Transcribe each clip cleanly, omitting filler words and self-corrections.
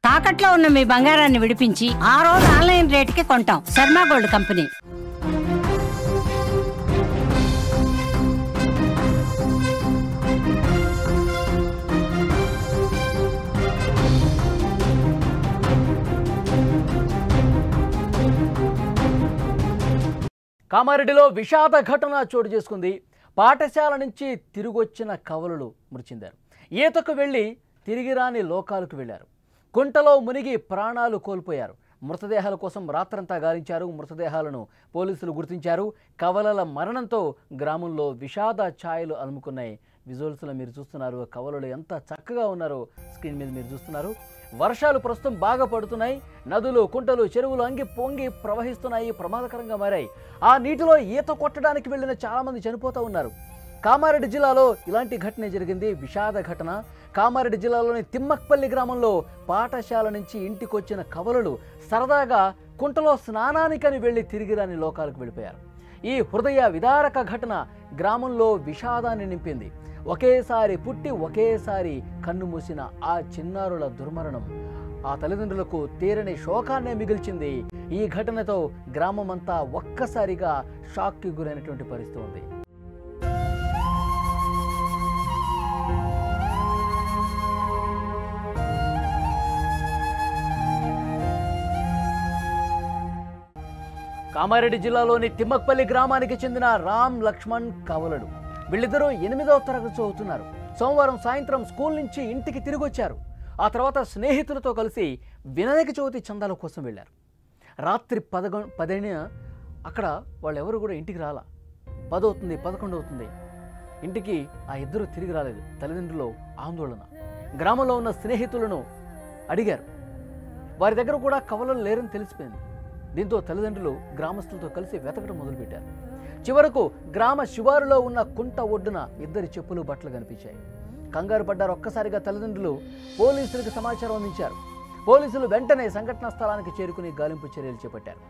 తాకట్లో ఉన్న మీ బంగారాన్ని విడిపించి ఆ రోజు ఆన్లైన్ రేటుకి కొంటాం. Sharma gold company. కామారెడ్డిలో విషాద ఘటన చోటు చేసుకుంది. పాఠశాల నుంచి తిరిగొచ్చిన కవలులు మృతి చెందారు. ఈతకు వెళ్ళి తిరిగి రాని లోకాలకు వెళ్లారు. కుంటలో మునిగి ప్రాణాలు కోల్పోయారు. మృతదేహాల కోసం రాత్రంతా గాలించారు. మృతదేహాలను పోలీసులు గుర్తించారు. కవలల మరణంతో గ్రామంలో విషాద ఛాయలు అలుముకున్నాయి. విజువల్స్లో మీరు చూస్తున్నారు కవలలు ఎంత చక్కగా ఉన్నారో స్క్రీన్ మీద మీరు చూస్తున్నారు. వర్షాలు ప్రస్తుతం బాగా పడుతున్నాయి. నదులు, కుంటలు, చెరువులు అంగి పొంగి ప్రవహిస్తున్నాయి, ప్రమాదకరంగా మారాయి. ఆ నీటిలో ఈత కొట్టడానికి వెళ్ళిన చాలామంది చనిపోతూ ఉన్నారు. కామారెడ్డి జిల్లాలో ఇలాంటి ఘటన జరిగింది. విషాద ఘటన. కామారెడ్డి జిల్లాలోని తిమ్మక్పల్లి గ్రామంలో పాఠశాల నుంచి ఇంటికొచ్చిన కవలలు సరదాగా కుంటలో స్నానానికని వెళ్ళి తిరిగి రాని లోకాలకు వెళ్ళిపోయారు. ఈ హృదయ విదారక ఘటన గ్రామంలో విషాదాన్ని నింపింది. ఒకేసారి పుట్టి ఒకేసారి కన్ను మూసిన ఆ చిన్నారుల దుర్మరణం ఆ తల్లిదండ్రులకు తీరని శోకాన్నే మిగిల్చింది. ఈ ఘటనతో గ్రామమంతా ఒక్కసారిగా షాక్కి గురైనటువంటి పరిస్థితి ఉంది. కామారెడ్డి జిల్లాలోని తిమ్మక్పల్లి గ్రామానికి చెందిన రామ్ లక్ష్మణ్ కవలడు. వీళ్ళిద్దరూ 8వ తరగతి చదువుతున్నారు. సోమవారం సాయంత్రం స్కూల్ నుంచి ఇంటికి తిరిగి వచ్చారు. ఆ తర్వాత స్నేహితులతో కలిసి వినాయక చవితి చందాల కోసం వెళ్ళారు. రాత్రి 10 అక్కడ వాళ్ళెవరు కూడా ఇంటికి రాలా. 10 అవుతుంది, 11 అవుతుంది. ఇంటికి ఆ ఇద్దరు తిరిగి రాలేదు. తల్లిదండ్రులు ఆందోళన. గ్రామంలో ఉన్న స్నేహితులను అడిగారు. వారి దగ్గర కూడా కవలలు లేరని తెలిసిపోయింది. దీంతో తల్లిదండ్రులు గ్రామస్తులతో కలిసి వెతకడం మొదలుపెట్టారు. చివరకు గ్రామ శివారులో ఉన్న కుంట ఒడ్డున ఇద్దరి చెప్పులు, బట్టలు కనిపించాయి. కంగారు పడ్డారు. ఒక్కసారిగా తల్లిదండ్రులు పోలీసులకు సమాచారం అందించారు. పోలీసులు వెంటనే సంఘటనా స్థలానికి చేరుకుని గాలింపు చర్యలు చేపట్టారు.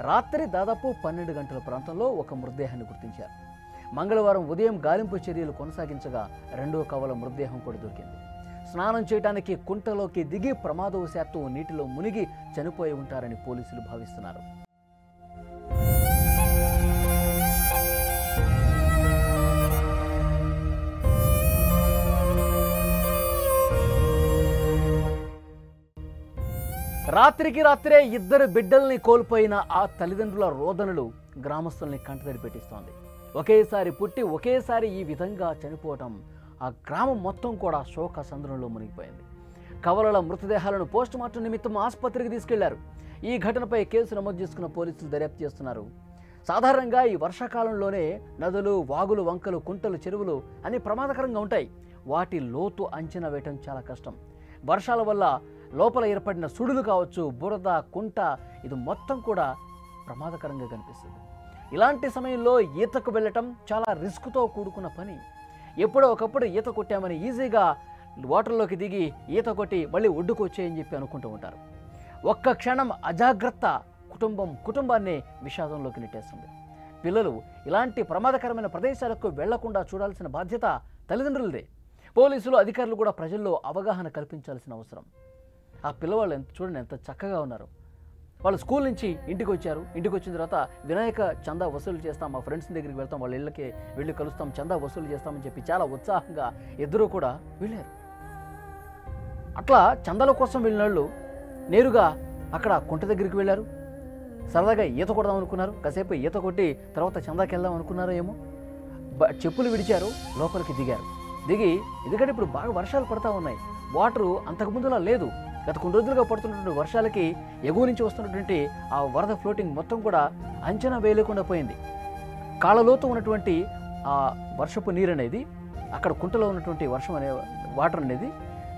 రాత్రి దాదాపు 12 గంటల ప్రాంతంలో ఒక మృతదేహాన్ని గుర్తించారు. మంగళవారం ఉదయం గాలింపు చర్యలు కొనసాగించగా 2వ కవల మృతదేహం కూడా దొరికింది. స్నానం చేయడానికి కుంటలోకి దిగి ప్రమాదవశాత్తు నీటిలో మునిగి చనిపోయి ఉంటారని పోలీసులు భావిస్తున్నారు. రాత్రికి రాత్రే ఇద్దరు బిడ్డల్ని కోల్పోయిన ఆ తల్లిదండ్రుల రోదనలు గ్రామస్తుల్ని కంటతడి పెట్టిస్తోంది. ఒకేసారి పుట్టి ఒకేసారి ఈ విధంగా చనిపోవటం ఆ గ్రామం మొత్తం కూడా శోక సంద్రంలో మునిగిపోయింది. కవలల మృతదేహాలను పోస్టుమార్టం నిమిత్తం ఆసుపత్రికి తీసుకెళ్లారు. ఈ ఘటనపై కేసు నమోదు చేసుకున్న పోలీసులు దర్యాప్తు చేస్తున్నారు. సాధారణంగా ఈ వర్షాకాలంలోనే నదులు, వాగులు, వంకలు, కుంటలు, చెరువులు అన్ని ప్రమాదకరంగా ఉంటాయి. వాటి లోతు అంచనా వేయటం చాలా కష్టం. వర్షాల వల్ల లోపల ఏర్పడిన సుడులు కావచ్చు, బురద, కుంట, ఇది మొత్తం కూడా ప్రమాదకరంగా కనిపిస్తుంది. ఇలాంటి సమయంలో ఈతకు వెళ్ళటం చాలా రిస్క్తో కూడుకున్న పని. ఎప్పుడో ఒకప్పుడు ఈత కొట్టామని ఈజీగా వాటర్లోకి దిగి ఈత కొట్టి మళ్ళీ ఒడ్డుకు వచ్చేయని చెప్పి అనుకుంటూ ఉంటారు. ఒక్క క్షణం అజాగ్రత్త కుటుంబాన్ని విషాదంలోకి నెట్టేస్తుంది. పిల్లలు ఇలాంటి ప్రమాదకరమైన ప్రదేశాలకు వెళ్లకుండా చూడాల్సిన బాధ్యత తల్లిదండ్రులదే. పోలీసులు, అధికారులు కూడా ప్రజల్లో అవగాహన కల్పించాల్సిన అవసరం. ఆ పిల్లవాళ్ళు చూడండి ఎంత చక్కగా ఉన్నారు. వాళ్ళు స్కూల్ నుంచి ఇంటికి వచ్చారు. ఇంటికి వచ్చిన తర్వాత వినాయక చందా వసూలు చేస్తాం, మా ఫ్రెండ్స్ దగ్గరికి వెళ్తాం, వాళ్ళ ఇళ్ళకి వెళ్ళి కలుస్తాం, చందా వసూలు చేస్తామని చెప్పి చాలా ఉత్సాహంగా ఇద్దరూ కూడా వెళ్ళారు. అట్లా చందాల కోసం వెళ్ళిన వాళ్ళు నేరుగా అక్కడ కుంట దగ్గరికి వెళ్ళారు. సరదాగా ఈత కొడదాం అనుకున్నారు. కాసేపు ఈత కొట్టి తర్వాత చందాకి వెళ్దాం అనుకున్నారో ఏమో. చెప్పులు విడిచారు, లోపలికి దిగారు. దిగి ఎందుకంటే ఇప్పుడు బాగా వర్షాలు పడతా ఉన్నాయి. వాటరు అంతకుముందులా లేదు. గత కొన్ని రోజులుగా పడుతున్నటువంటి వర్షాలకి ఎగువ నుంచి వస్తున్నటువంటి ఆ వరద ఫ్లోటింగ్ మొత్తం కూడా అంచనా వేయలేకుండా పోయింది. కాళ్ళలోతు ఉన్నటువంటి ఆ వర్షపు నీరు అనేది అక్కడ కుంటలో ఉన్నటువంటి వాటర్ అనేది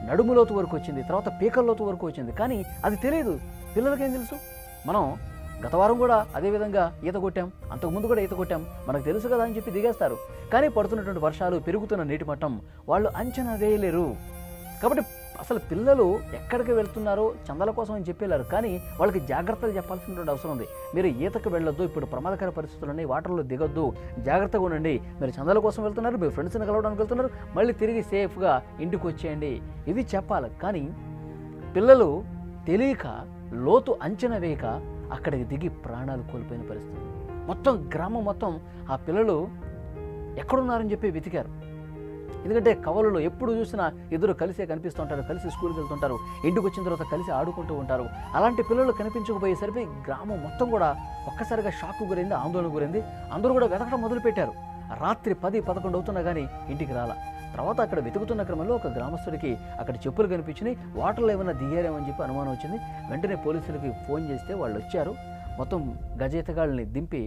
నడుములోతు వరకు వచ్చింది, తర్వాత పీకల్లోతు వరకు వచ్చింది. కానీ అది తెలియదు పిల్లలకేం తెలుసు. మనం గత వారం కూడా అదేవిధంగా ఈత కొట్టాం, అంతకుముందు కూడా ఈత కొట్టాం, మనకు తెలుసు కదా అని చెప్పి దిగేస్తారు. కానీ పడుతున్నటువంటి వర్షాలు, పెరుగుతున్న నీటి మట్టం వాళ్ళు అంచనా వేయలేరు. కాబట్టి అసలు పిల్లలు ఎక్కడికి వెళ్తున్నారో చందాల కోసం అని చెప్పేలారు. కానీ వాళ్ళకి జాగ్రత్తలు చెప్పాల్సినటువంటి అవసరం ఉంది. మీరు ఈతకు వెళ్ళొద్దు, ఇప్పుడు ప్రమాదకర పరిస్థితులు వాటర్లో దిగొద్దు, జాగ్రత్తగా ఉండండి. మీరు చందాల కోసం వెళ్తున్నారు, మీ ఫ్రెండ్స్ని కలవడానికి వెళ్తున్నారు, మళ్ళీ తిరిగి సేఫ్గా ఇంటికి వచ్చేయండి, ఇవి చెప్పాలి. కానీ పిల్లలు తెలియక లోతు అంచనా వేయక అక్కడికి దిగి ప్రాణాలు కోల్పోయిన పరిస్థితి. మొత్తం గ్రామం మొత్తం ఆ పిల్లలు ఎక్కడున్నారని చెప్పి వెతికారు. ఎందుకంటే కవలలో ఎప్పుడు చూసినా ఇద్దరు కలిసే కనిపిస్తుంటారు, కలిసి స్కూల్కి వెళ్తుంటారు, ఇంటికి వచ్చిన తర్వాత కలిసి ఆడుకుంటూ ఉంటారు. అలాంటి పిల్లలు కనిపించకపోయేసరికి గ్రామం మొత్తం కూడా ఒక్కసారిగా షాక్ గురైంది, ఆందోళన గురైంది. అందరూ కూడా వెతకడం మొదలుపెట్టారు. రాత్రి 10-11 అవుతున్నా కానీ ఇంటికి రాలా. తర్వాత అక్కడ వెతుకుతున్న క్రమంలో ఒక గ్రామస్తుడికి అక్కడ చెప్పులు కనిపించినాయి, వాటర్లో ఏమైనా దిగారేమని చెప్పి అనుమానం వచ్చింది. వెంటనే పోలీసులకి ఫోన్ చేస్తే వాళ్ళు వచ్చారు. మొత్తం గజేతగాళ్ళని దింపి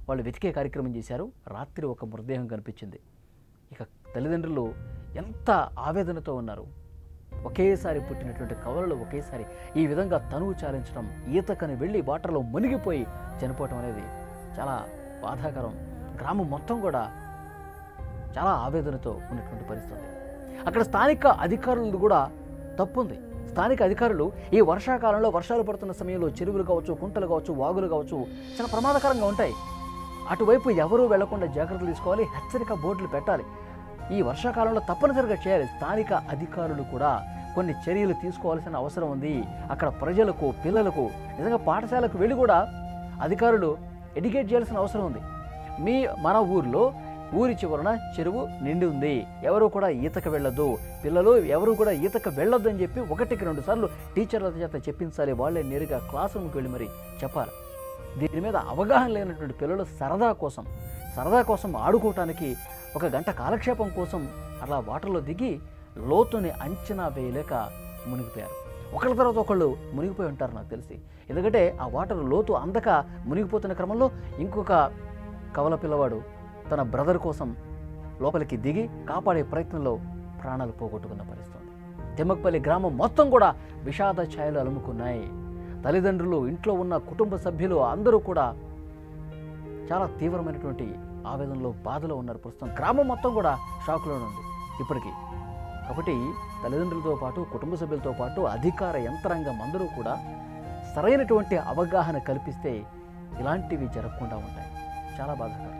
వాళ్ళు వెతికే కార్యక్రమం చేశారు. రాత్రి ఒక మృతదేహం కనిపించింది. ఇక తల్లిదండ్రులు ఎంత ఆవేదనతో ఉన్నారు. ఒకేసారి పుట్టినటువంటి కవలలు ఒకేసారి ఈ విధంగా తనువు చాలించడం, ఈతకని వెళ్ళి వాటర్లో మునిగిపోయి చనిపోవటం అనేది చాలా బాధాకరం. గ్రామం మొత్తం కూడా చాలా ఆవేదనతో ఉన్నటువంటి పరిస్థితి. అక్కడ స్థానిక అధికారులు కూడా తప్పుంది. స్థానిక అధికారులు ఈ వర్షాకాలంలో వర్షాలు పడుతున్న సమయంలో చెరువులు కావచ్చు, కుంటలు కావచ్చు, వాగులు కావచ్చు చాలా ప్రమాదకరంగా ఉంటాయి. అటువైపు ఎవరూ వెళ్లకుండా జాగ్రత్తలు తీసుకోవాలి, హెచ్చరిక బోర్డులు పెట్టాలి. ఈ వర్షాకాలంలో తప్పనిసరిగా చేయాలి. స్థానిక అధికారులు కూడా కొన్ని చర్యలు తీసుకోవాల్సిన అవసరం ఉంది. అక్కడ ప్రజలకు, పిల్లలకు నిజంగా పాఠశాలకు వెళ్ళి కూడా అధికారులు ఎడ్యుకేట్ చేయాల్సిన అవసరం ఉంది. మన ఊర్లో ఊరి చివరన చెరువు నిండి ఉంది, ఎవరు కూడా ఈతకు వెళ్ళొద్దు, పిల్లలు ఎవరు కూడా ఈతకు వెళ్ళొద్దు అని చెప్పి 1-2 సార్లు టీచర్ల చేత చెప్పించాలి. వాళ్ళే నేరుగా క్లాస్ రూమ్కి వెళ్ళి మరి చెప్పాలి. దీని మీద అవగాహన లేనటువంటి పిల్లలు సరదా కోసం ఆడుకోవటానికి, ఒక గంట కాలక్షేపం కోసం అలా వాటర్లో దిగి లోతుని అంచనా వేయలేక మునిగిపోయారు. ఒకళ్ళ తర్వాత ఒకళ్ళు మునిగిపోయి ఉంటారు నాకు తెలిసి. ఎందుకంటే ఆ వాటర్ లోతు అందక మునిగిపోతున్న క్రమంలో ఇంకొక కవల పిల్లవాడు తన బ్రదర్ కోసం లోపలికి దిగి కాపాడే ప్రయత్నంలో ప్రాణాలు పోగొట్టుకున్న పరిస్థితి. తిమ్మకపల్లి గ్రామం మొత్తం కూడా విషాద ఛాయలు అలుముకున్నాయి. తల్లిదండ్రులు, ఇంట్లో ఉన్న కుటుంబ సభ్యులు అందరూ కూడా చాలా తీవ్రమైనటువంటి ఆవేదనలో, బాధలో ఉన్నారు. ప్రస్తుతం గ్రామం మొత్తం కూడా షాక్లోనే ఉంది ఇప్పటికీ. కాబట్టి తల్లిదండ్రులతో పాటు, కుటుంబ సభ్యులతో పాటు అధికార యంత్రాంగం అందరూ కూడా సరైనటువంటి అవగాహన కల్పిస్తే ఇలాంటివి జరగకుండా ఉంటాయి. చాలా బాధాకరం.